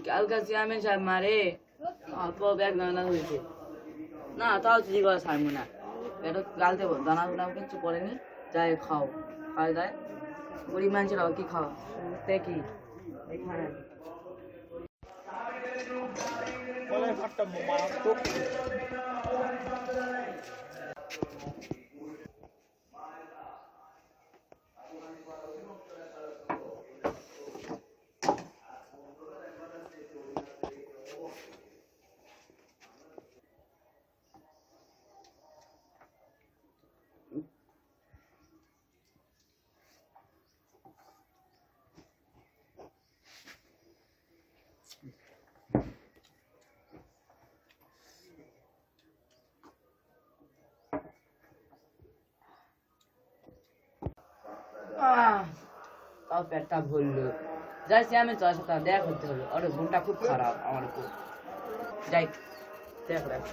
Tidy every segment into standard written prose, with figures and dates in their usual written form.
কালকে চেয়ারম্যান সাহেব মারে অল্প ব্যাগ দানা হয়েছে না, তাও চুরি করা ছাড়বো না। এটা কালকে দানা দানা কিছু করেনি, যাই খাও খাওয়া যায়। গরিব মানুষেরা কি খাওয়া দেখি এখানে তাও পেটটা ভরলো। যাইছি আমি তোর সাথে দেখা করতে হবে, ওর মনটা খুব খারাপ আমার উপর। যাই দেখ রাখ।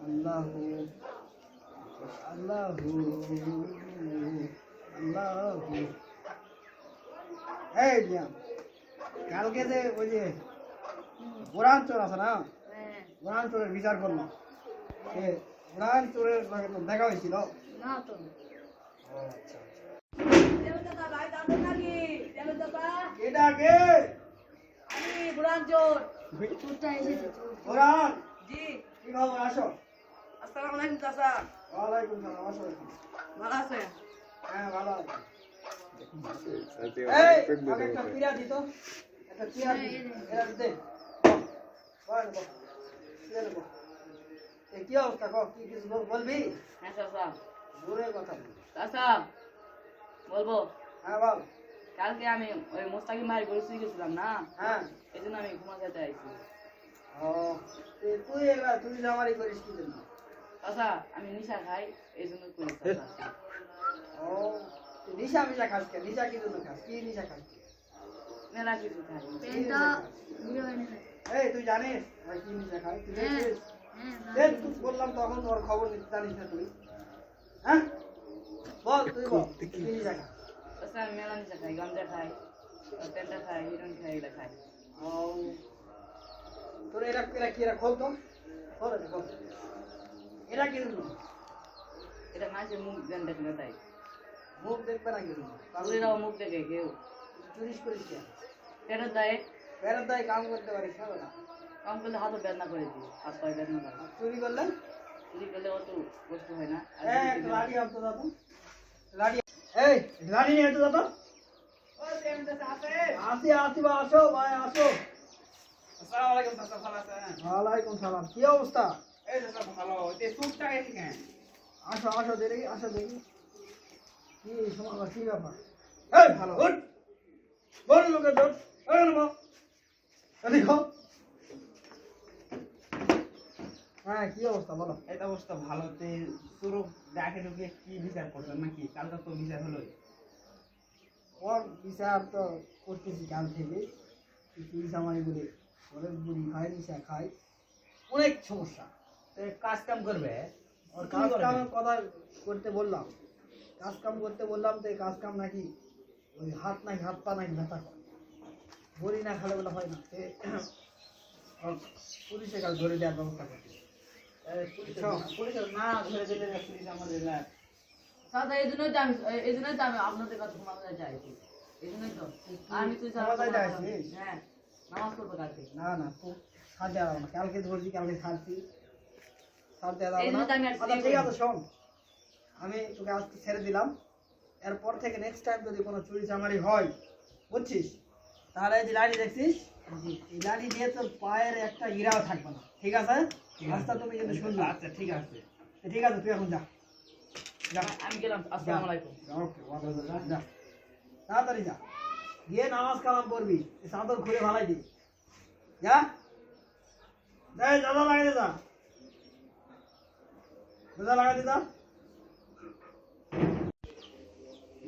আল্লাহু আল্লাহু আল্লাহু। এই মিয়া, কালকে যে ওই যে বুড়ান চোর আছে না, বুড়ান চোরের বিচার করলাম। বুড়ান চোরের লগে তো দেখা হয়েছিল না তো আচ্ছা দেবদাদা ভাই দাদা নাকি দেবদাদা এটা কে? আমি বুড়ান চোর চোরটা এসেছে। বুড়ান জি কি খবর? আসো। আসসালামু আলাইকুম চাচা। ওয়ালাইকুম সালাম। আসো। ভালো আছেন? হ্যাঁ ভালো আছি। এই আমাকে একটা পিড়া দিত, একটা চেয়ার এরা দে। বল বল চেয়ার বল। এই কি অবস্থা? কি কিছু বলবি? হ্যাঁ চাচা। জোরে কথা বল। চাচা বলবো, হ্যাঁ বল। কালকে আমি ওই মোস্তাকিম ভাই গরু চুরি গেছিলাম না, হ্যাঁ এই জন্য আমি ঘুমা যেতে আইছি। ও তুই এবার তুই জামারি করিস কি জন্য? চাচা আমি নিশা খাই এই জন্য করি চাচা। ও তুই নিশা মিশা খাস কে? নিশা কি জন্য খাস? কি নিশা খাস? মেলা কিছু খাই। এই তুই জানিস ভাই কি নিশা খাই? তুই দেখছিস? দেখ তুই বললাম তখন তোর খবর নিতে জানিস না তুই? হ্যাঁ বল, তুই বল কি নিশা খাস? চাচা আমি মেলা নিশা খাই, গাঞ্জা খাই, পেন্টা খাই, হিরোইন খাই, এগুলা খাই। ও তোর এরা এরা কি এরা খোল তো খোল এটা খোল। এরা কি জন্য? এটা মাঝে মুখ দেন দেখলে তাই মুখ দেখবে না কি জন্য? চুরিরাও মুখ দেখে কেউ চুরিস করিস কে? ফেরত দেয়, ফেরত দেয় কাম করতে পারিস না বেটা? কম করলে হাতও বেদনা করে দিই, হাত পায়ে বেদনা করে। আর চুরি করলে চুরি করলে অত কষ্ট হয় না। আর একটা লাঠি আনতো দাদা, লাঠি। এই লাঠি নিয়ে আসতো দাদা। আসি আসি বা আসো ভাই আসো। আসসালামু আলাইকুম চাচা, ভালো আছেন? ওয়ালাইকুম সালাম। কি অবস্থা? এই চাচা ভালো। এই সুপটা এসে কেন? আসো আসো দেখি, আসো দেখি কি সমস্যা, কি ব্যাপার? এই ভালো উঠ বল লোকে দোষ এই নামো দেখো। হ্যাঁ কি অবস্থা বলো? এই তো অবস্থা ভালো। তে শুরু দেখে ঢুকে কি বিচার করছেন নাকি? কালকে তো বিচার হলোই। ওর বিচার তো করতেছি কাল থেকে। তুই জামাই বলে ওরে বুড়ি খায়, নিশা খায়, অনেক সমস্যা। কাজ কাম করবে ওর কাজ কামের কথা করতে বললাম, কাজ কাম করতে বললাম তো এই কাজ কাম নাকি ওই হাত নাকি হাত পা নাকি ব্যথা করে, বড়ি না খালে বলে হয় না। পুলিশে কাল ধরে দেওয়ার ব্যবস্থা করছে। পুলিশের না ধরে দিলে পুলিশ আমাদের চাচা এই জন্যই তো আমি আপনাদের কাছে ক্ষমা চাইছি। এই জন্যই তো আমি তুই ক্ষমা চাইতে আসছিস? হ্যাঁ নামাজ পড়বো কালকে। না না খুব ছাড়তে যাবো না, কালকে ধরছি কালকে ছাড়ছি, ছাড়তে যাবো এই না। জন্য তো আমি আর আচ্ছা চুরি ঠিক করিনি। আছে শোন, আমি তোকে আজকে ছেড়ে দিলাম। এরপর থেকে নেক্সট টাইম যদি কোনো চুরি চামারি হয় বুঝছিস, তাহলে এই যে লাঠি দেখছিস, এই লাঠি দিয়ে তোর পায়ের একটা ইরাও থাকবে না, ঠিক আছে? রাস্তা তুমি কিন্তু শুনবে। আচ্ছা ঠিক আছে। ঠিক আছে তুই এখন যা যা। আমি গেলাম। আসসালামু আলাইকুম। ওকে যা তাড়াতাড়ি যা, গিয়ে নামাজ কালাম পড়বি, এই চাদর খুলে ভালাই দি যা। এই দাদা লাগাই দে, যা দাদা লাগাই দে যা।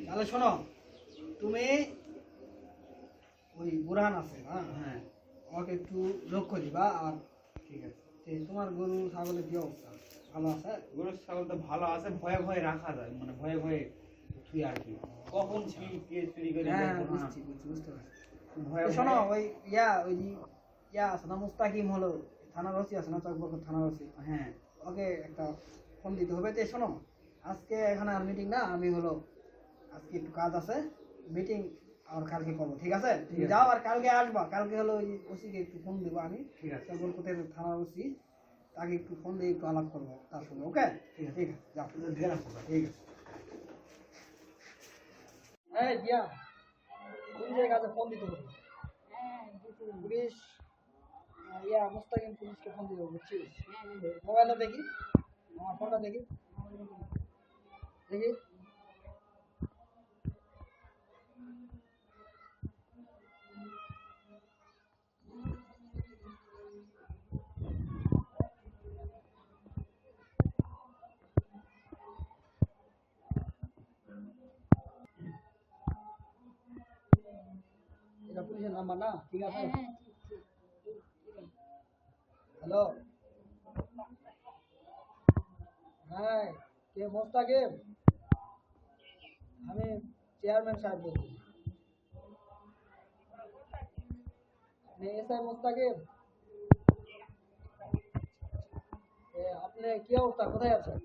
তাহলে শোনো, তুমি ওই বুরহান আছে না, হ্যাঁ আমাকে একটু লক্ষ্য দিবা। আর ঠিক আছে। তোমার গরু ছাগলের কি অবস্থা? ভালো আছে? গরু ছাগল তো ভালো আছে, ভয়ে ভয়ে রাখা যায়, মানে ভয়ে ভয়ে তুই আর কি কখন কি কে চুরি করে হ্যাঁ নেয়, বুঝছি বুঝতে পারছি। ভয়ে শোনো ভয়ে- ওই আছে না মুস্তাকিম হলো থানার ওসি আছে না চকবকর থানার ওসি, হ্যাঁ ওকে একটা ফোন দিতে হবে। তো শোনো আজকে এখানে আর মিটিং না, আমি হলো আজকে একটু কাজ আছে, মিটিং আর কালকে করবো, ঠিক আছে? তুমি ঠিক আছে। যাও আর কালকে আসবা, কালকে হলো ওই ওসিকে একটু ফোন দেবো আমি, ঠিক আছে। চকবকতের থানার ওসি, তাকে একটু ফোন দিয়ে একটু আলাপ করবো তার সঙ্গে, ওকে? ঠিক আছে। ঠিক আছে যাও। দিয়ে রাখো। ঠিক আছে। এই দিয়া পুলিশের কাছে ফোন দিতে হবে। পুলিশ মুস্তাকিম পুলিশকে ফোন দিতে হবে, বুঝছিস? মোবাইলটা দেখি, আমার ফোনটা দেখি দেখি। এটা পুলিশের নাম্বার না, ঠিক আছে? হ্যালো, হ্যাঁ কে? মোস্তাকিম, আমি চেয়ারম্যান সাহেব বলছি। এসআই মোস্তাকিম, আপনি কি অবস্থা, কোথায় আছেন?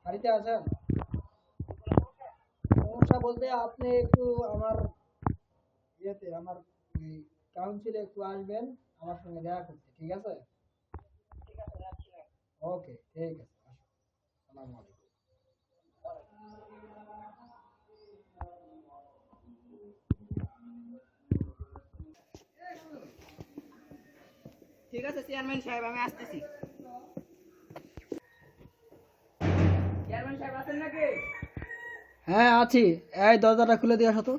বাড়িতে আছেন? সমস্যা বলতে আপনি একটু আমার আমার কাউন্সিলে একটু আসবেন আমার সঙ্গে দেখা করতে, ঠিক আছে? ওকে ঠিক আছে, আসো। আসসালামু আলাইকুম। ঠিক আছে চেয়ারম্যান সাহেব, আমি আসতেছি। চেয়ারম্যান সাহেব আছেন নাকি? হ্যাঁ আছি, এই দরজাটা খুলে দিয়ে আসো তো।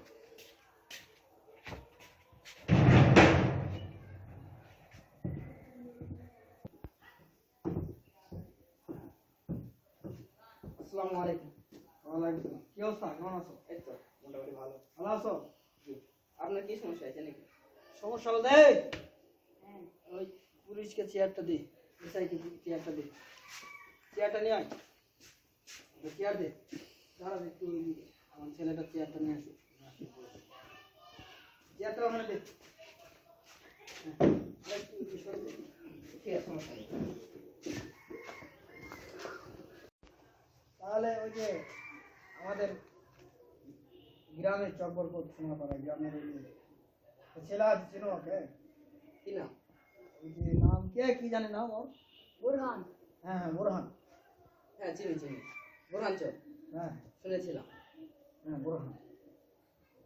আসসালামু আলাইকুম। ওয়ালাইকুম আসসালাম। কি অবস্থা, কেমন আছো? এই তো মোটামুটি ভালো। ভালো আছো? জি। আপনার কি সমস্যা আছে নাকি? সমস্যা বলতে ওই পুলিশকে চেয়ারটা দি, এসআইকে চেয়ারটা দি, চেয়ারটা নিয়ে আয়, চেয়ার দে, দাঁড়া একটু ওই আমার ছেলেটা চেয়ারটা নিয়ে আসো, চেয়ারটা ওখানে দে। হ্যাঁ, একটু সরে দে। ঠিক আছে, সমস্যা নেই। তাহলে ওই যে আমাদের গ্রামের চকবরকত সোনাপাড়া গ্রামের ওই যে ছেলে আছে, চেনো ওকে? কি নাম? ওই যে নাম কি জানে নাম ওর? বোরহান। হ্যাঁ হ্যাঁ বোরহান। হ্যাঁ চিনি চিনি, বোরহানচর হ্যাঁ শুনেছিলাম। হ্যাঁ বোরহান।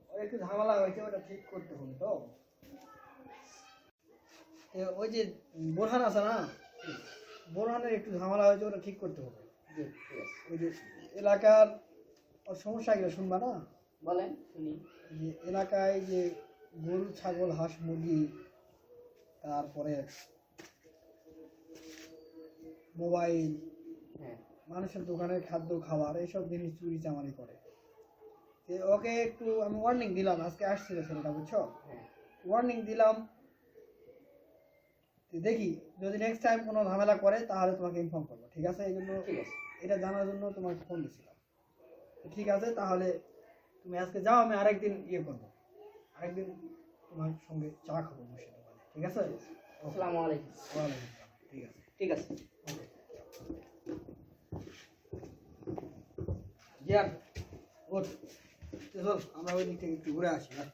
ওই একটু ঝামেলা হয়েছে, ওটা ঠিক করতে হবে তো। ওই যে বোরহান আছে না, বোরহানের একটু ঝামেলা হয়েছে, ওটা ঠিক করতে হবে। জি ঠিক আছে। ওই যে এলাকার ওর সমস্যাগুলো শুনবা না? বলেন শুনি। যে এলাকায় যে গরু ছাগল হাঁস মুরগি, তারপরে মোবাইল, হ্যাঁ মানুষের দোকানের খাদ্য খাবার, এইসব জিনিস চুরি চামারি করে। তো ওকে একটু আমি ওয়ার্নিং দিলাম, আজকে আসছিল ছেলেটা, বুঝছো? হ্যাঁ ওয়ার্নিং দিলাম, তো দেখি যদি নেক্সট টাইম কোনো ঝামেলা করে তাহলে তোমাকে ইনফর্ম করবো, ঠিক আছে? এই জন্য ঠিক আছে। এটা জানার জন্য তোমাকে ফোন দিছিলাম। তো ঠিক আছে, তাহলে তুমি আজকে যাও, আমি আরেকদিন করবো, আরেকদিন তোমার সঙ্গে চা খাবো বসে দোকানে, ঠিক আছে? আসসালামু আলাইকুম। ওয়ালাইকুম আসসালাম, ঠিক আছে, ঠিক আছে। ওকে। জিয়ান ওঠ, চল আমরা ওই দিক থেকে একটু ঘুরে আসি, হ্যাঁ?